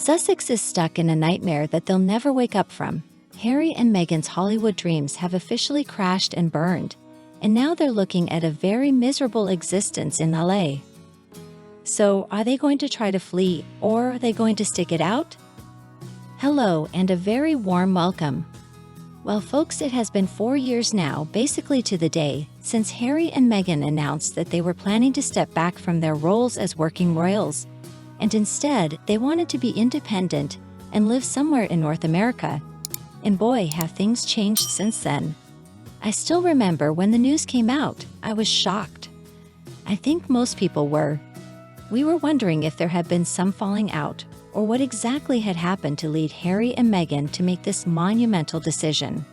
Sussex is stuck in a nightmare that they'll never wake up from. Harry and Meghan's Hollywood dreams have officially crashed and burned, and now they're looking at a very miserable existence in LA. So, are they going to try to flee, or are they going to stick it out? Hello, and a very warm welcome. Well, folks, it has been 4 years now, basically to the day, since Harry and Meghan announced that they were planning to step back from their roles as working royals, and instead, they wanted to be independent and live somewhere in North America. And boy, have things changed since then. I still remember when the news came out, I was shocked. I think most people were. We were wondering if there had been some falling out, or what exactly had happened to lead Harry and Meghan to make this monumental decision.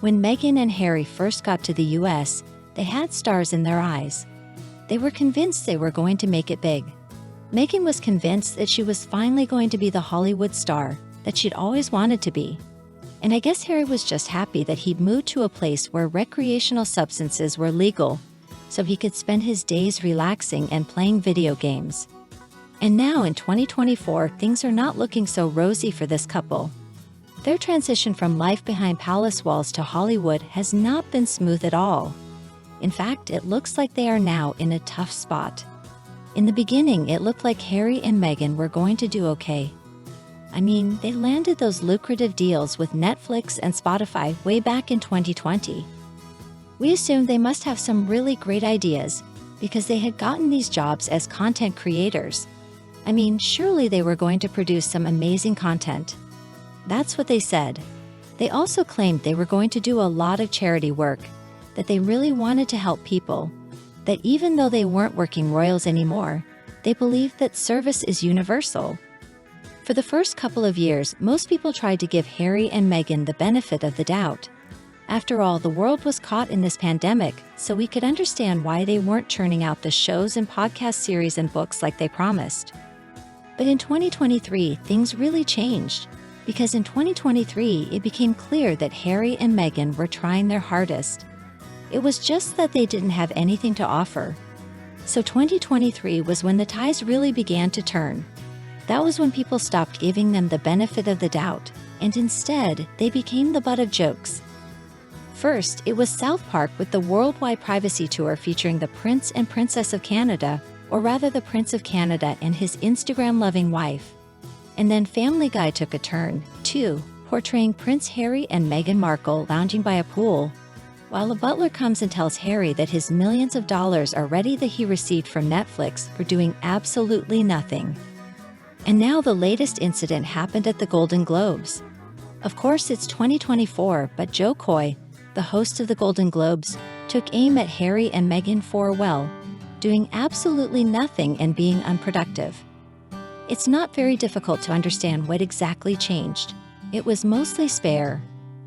When Meghan and Harry first got to the US, they had stars in their eyes. They were convinced they were going to make it big. Meghan was convinced that she was finally going to be the Hollywood star that she'd always wanted to be. And I guess Harry was just happy that he'd moved to a place where recreational substances were legal, so he could spend his days relaxing and playing video games. And now in 2024, things are not looking so rosy for this couple. Their transition from life behind palace walls to Hollywood has not been smooth at all. In fact, it looks like they are now in a tough spot. In the beginning, it looked like Harry and Meghan were going to do okay. I mean, they landed those lucrative deals with Netflix and Spotify way back in 2020. We assumed they must have some really great ideas because they had gotten these jobs as content creators. I mean, surely they were going to produce some amazing content. That's what they said. They also claimed they were going to do a lot of charity work, that they really wanted to help people, that even though they weren't working royals anymore, they believed that service is universal. For the first couple of years, most people tried to give Harry and Meghan the benefit of the doubt. After all, the world was caught in this pandemic, so we could understand why they weren't churning out the shows and podcast series and books like they promised. But in 2023, things really changed, because in 2023, it became clear that Harry and Meghan were trying their hardest. It was just that they didn't have anything to offer. So 2023 was when the ties really began to turn. That was when people stopped giving them the benefit of the doubt, and instead, they became the butt of jokes. First, it was South Park with the worldwide privacy tour featuring the Prince and Princess of Canada, or rather the Prince of Canada and his Instagram-loving wife. And then Family Guy took a turn, too, portraying Prince Harry and Meghan Markle lounging by a pool, while a butler comes and tells Harry that his millions of dollars are ready that he received from Netflix for doing absolutely nothing. And now the latest incident happened at the Golden Globes. Of course, it's 2024, but Joe Coy, the host of the Golden Globes, took aim at Harry and Meghan for, well, doing absolutely nothing and being unproductive. It's not very difficult to understand what exactly changed. It was mostly Spare.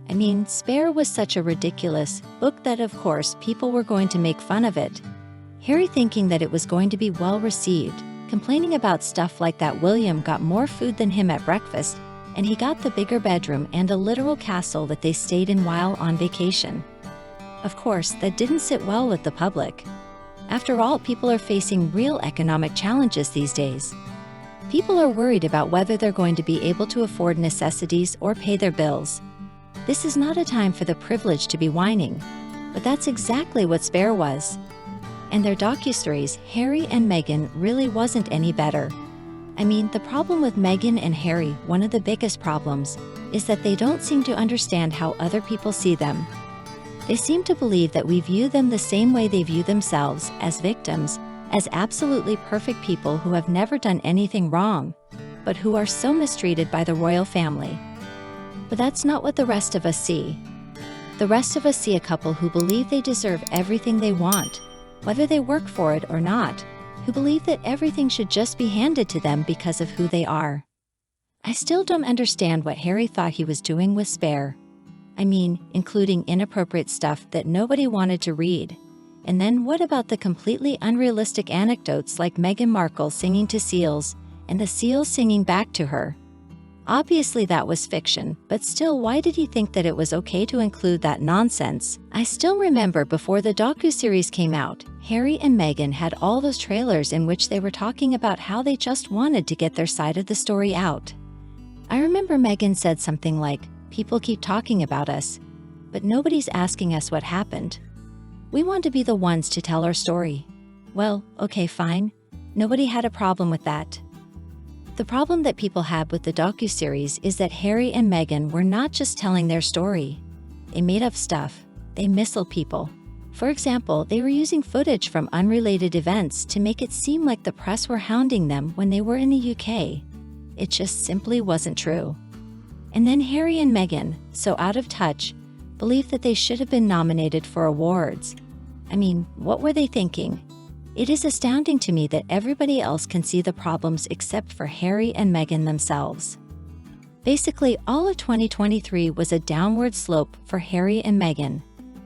I mean, Spare was such a ridiculous book that, of course, people were going to make fun of it. Harry thinking that it was going to be well received, complaining about stuff like that William got more food than him at breakfast, and he got the bigger bedroom and a literal castle that they stayed in while on vacation. Of course, that didn't sit well with the public. After all, people are facing real economic challenges these days. People are worried about whether they're going to be able to afford necessities or pay their bills. This is not a time for the privileged to be whining, but that's exactly what Spare was. And their docuseries, Harry and Meghan, really wasn't any better. I mean, the problem with Meghan and Harry, one of the biggest problems, is that they don't seem to understand how other people see them. They seem to believe that we view them the same way they view themselves, as victims, as absolutely perfect people who have never done anything wrong, but who are so mistreated by the royal family. But that's not what the rest of us see. The rest of us see a couple who believe they deserve everything they want, whether they work for it or not, who believe that everything should just be handed to them because of who they are. I still don't understand what Harry thought he was doing with Spare. I mean, including inappropriate stuff that nobody wanted to read. And then what about the completely unrealistic anecdotes like Meghan Markle singing to seals, and the seals singing back to her? Obviously that was fiction, but still, why did he think that it was okay to include that nonsense? I still remember before the docuseries came out, Harry and Meghan had all those trailers in which they were talking about how they just wanted to get their side of the story out. I remember Meghan said something like, "People keep talking about us, but nobody's asking us what happened. We want to be the ones to tell our story." Well, okay, fine. Nobody had a problem with that. The problem that people had with the docuseries is that Harry and Meghan were not just telling their story. They made up stuff. They misled people. For example, they were using footage from unrelated events to make it seem like the press were hounding them when they were in the UK. It just simply wasn't true. And then Harry and Meghan, so out of touch, believed that they should have been nominated for awards. I mean, what were they thinking? It is astounding to me that everybody else can see the problems except for Harry and Meghan themselves. Basically, all of 2023 was a downward slope for Harry and Meghan.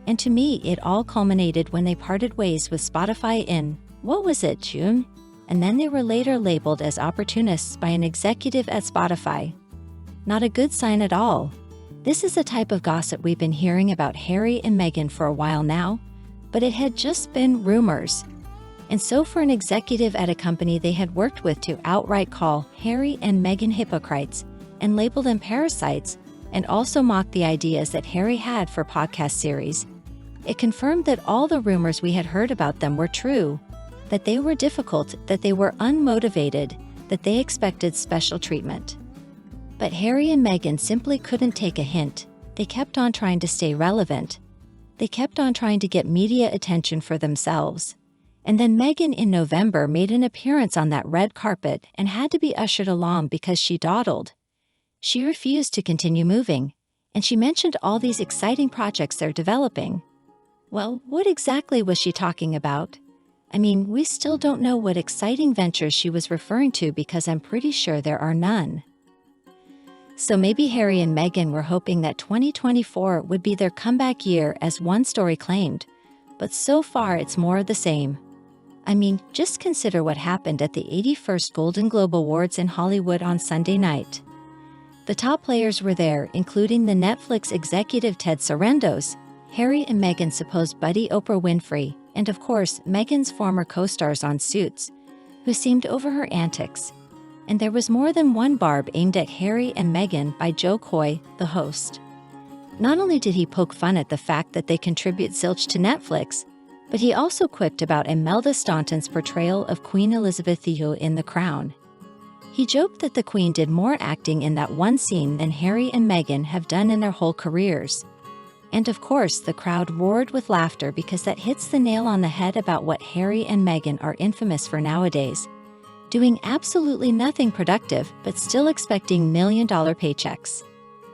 And to me, it all culminated when they parted ways with Spotify in, what was it, June? And then they were later labeled as opportunists by an executive at Spotify. Not a good sign at all. This is a type of gossip we've been hearing about Harry and Meghan for a while now, but it had just been rumors. And so for an executive at a company they had worked with to outright call Harry and Meghan hypocrites and label them parasites, and also mock the ideas that Harry had for podcast series, it confirmed that all the rumors we had heard about them were true, that they were difficult, that they were unmotivated, that they expected special treatment. But Harry and Meghan simply couldn't take a hint. They kept on trying to stay relevant. They kept on trying to get media attention for themselves. And then Meghan in November made an appearance on that red carpet and had to be ushered along because she dawdled. She refused to continue moving, and she mentioned all these exciting projects they're developing. Well, what exactly was she talking about? I mean, we still don't know what exciting ventures she was referring to because I'm pretty sure there are none. So maybe Harry and Meghan were hoping that 2024 would be their comeback year, as one story claimed, but so far it's more of the same. I mean, just consider what happened at the 81st Golden Globe Awards in Hollywood on Sunday night. The top players were there, including the Netflix executive Ted Sarandos, Harry and Meghan's supposed buddy Oprah Winfrey, and of course, Meghan's former co-stars on Suits, who seemed over her antics. And there was more than one barb aimed at Harry and Meghan by Joe Coy, the host. Not only did he poke fun at the fact that they contribute zilch to Netflix, but he also quipped about Imelda Staunton's portrayal of Queen Elizabeth II in The Crown. He joked that the Queen did more acting in that one scene than Harry and Meghan have done in their whole careers. And of course, the crowd roared with laughter because that hits the nail on the head about what Harry and Meghan are infamous for nowadays: doing absolutely nothing productive but still expecting million-dollar paychecks.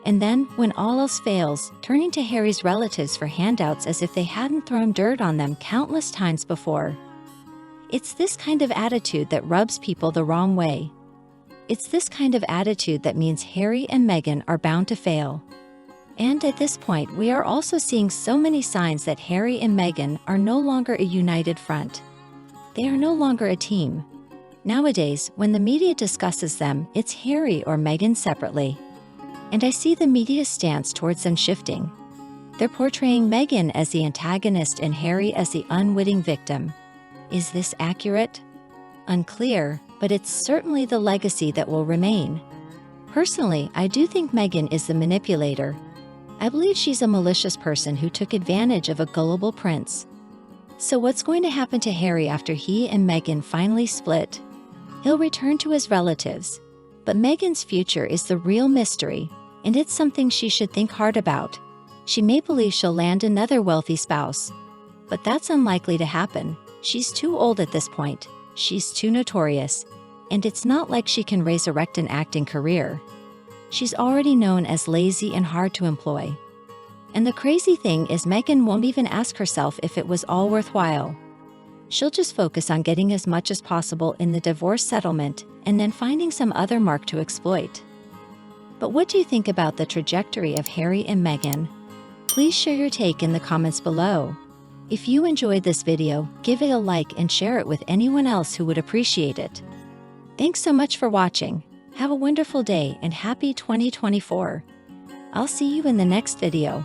And then, when all else fails, turning to Harry's relatives for handouts as if they hadn't thrown dirt on them countless times before. It's this kind of attitude that rubs people the wrong way. It's this kind of attitude that means Harry and Meghan are bound to fail. And at this point, we are also seeing so many signs that Harry and Meghan are no longer a united front. They are no longer a team. Nowadays, when the media discusses them, it's Harry or Meghan separately. And I see the media's stance towards them shifting. They're portraying Meghan as the antagonist and Harry as the unwitting victim. Is this accurate? Unclear, but it's certainly the legacy that will remain. Personally, I do think Meghan is the manipulator. I believe she's a malicious person who took advantage of a gullible prince. So what's going to happen to Harry after he and Meghan finally split? He'll return to his relatives. But Meghan's future is the real mystery, and it's something she should think hard about. She may believe she'll land another wealthy spouse, but that's unlikely to happen. She's too old at this point. She's too notorious, and it's not like she can resurrect an acting career. She's already known as lazy and hard to employ. And the crazy thing is Meghan won't even ask herself if it was all worthwhile. She'll just focus on getting as much as possible in the divorce settlement and then finding some other mark to exploit. But what do you think about the trajectory of Harry and Meghan? Please share your take in the comments below. If you enjoyed this video, give it a like and share it with anyone else who would appreciate it. Thanks so much for watching. Have a wonderful day and happy 2024. I'll see you in the next video.